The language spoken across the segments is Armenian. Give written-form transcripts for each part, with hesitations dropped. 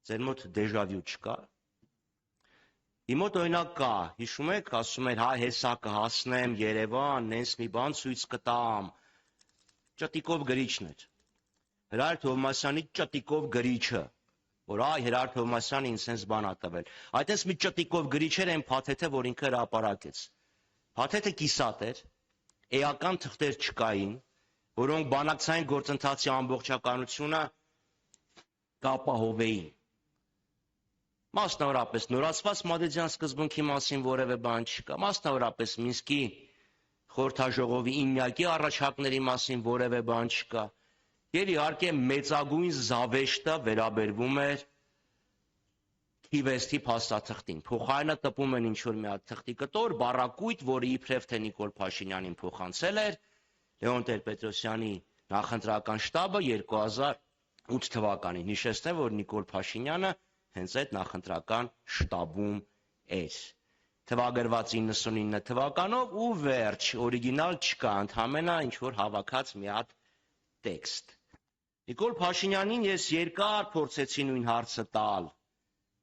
ձեր մոտ դեժավյու չկա։ Իմ մոտ օրինակ կա, հիշում եք, ասում էր, հա, հեսա կհասնեմ Երևան, նենց մի բան ցույց կտամ։ Ճտիկով գրիչն էր։ Հրայր Թովմասյանի ճտիկով գրիչը, որ այ Հրայր Թովմասյանը ինձ sense բան ա տվել։ Այդպես մի ճտիկով գրիչ էր այն փաթեթը, որ ինքը հրապարակեց։ Փաթեթը կիսատ էր, էական թղթեր չկային, որոնք բանակցային գործընթացի ամբողջականությունը կապահովեին։ Մասնավորապես նորացված Մադրիդյան սկզբունքի մասին որևէ բան չկա, մասնավորապես Մինսկի խորհրդաժողովի 9-յակի առաջարկների մասին որևէ բան չկա։ Եվ իհարկե մեծագույն զավեշտը վերաբերվում էր Քիվեստի փաստաթղթին։ Փոխարենը տպում են ինչ-որ մի հատ թղթի կտոր, բառակույտ, որը իբրև թե Նիկոլ Փաշինյանին փոխանցել էր Լեոն Տեր-Պետրոսյանի նախընտրական շտաբը 2008 թվականին։ Հիշեցնեմ, որ Նիկոլ Փաշինյանը հենց այդ նախընտրական շտաբում էր։ Թվագրված 99 թվականով ու վերջ, օրիգինալ չկա, ընդհանրապես ինչ-որ հավաքած մի հատ տեքստ։ Նիկոլ Փաշինյանին ես երկար փորձեցի նույն հարցը տալ։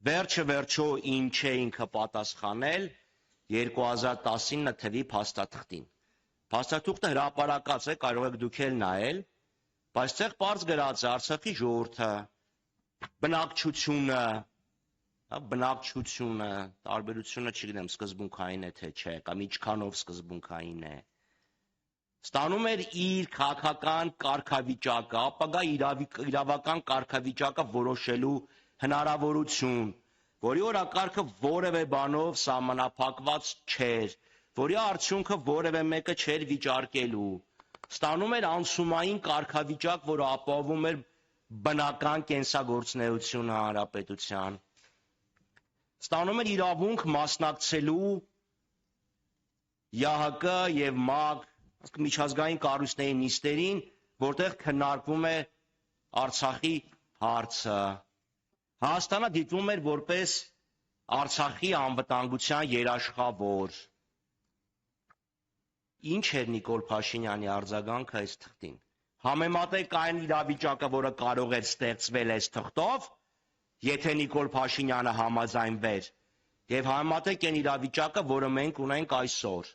Վերջը վերջո ինչ է ինքը պատասխանել 2019 թվականի փաստաթղթին։ Փաստաթուղթը հրապարակած է, կարող եք դուք էլ նայել, բայց այդտեղ պարզ գրած է Արցախի ժողովուրդը, բնակչությունը, տարբերությունը չգիտեմ սկզբունքային է թե չէ, կամ ինչքանով սկզբունքային է։ Ստանում էր իր քաղաքական կարգավիճակը, ապագա իրավական կարգավիճակը որոշելու հնարավորություն, որի օրակարգը որևէ բանով սահմանափակված չէր, որի արդյունքը որևէ մեկը չէր վիճարկելու։ Ստանում էր անցումային կարգավիճակ, որը ապահովում էր բնական կենսագործունեությունը հանրապետության։ Ստանում էր իրավունք մասնակցելու ԵԱՀԿ եւ ՄԱԿ միջազգային կառույցների նիստերին, որտեղ քննարկվում է Արցախի հարցը։ Հայաստանը դիտվում էր որպես Արցախի անվտանգության երաշխավոր։ Ինչ էր Նիկոլ Փաշինյանի արձագանքը այս թղթին։ Համեմատեք այն իրավիճակը, որը կարող էր ստեղծվել այս թղթով, եթե Նիկոլ Փաշինյանը համաձայնվեր, եւ համեմատեք այն իրավիճակը, որը մենք ունենք այսօր։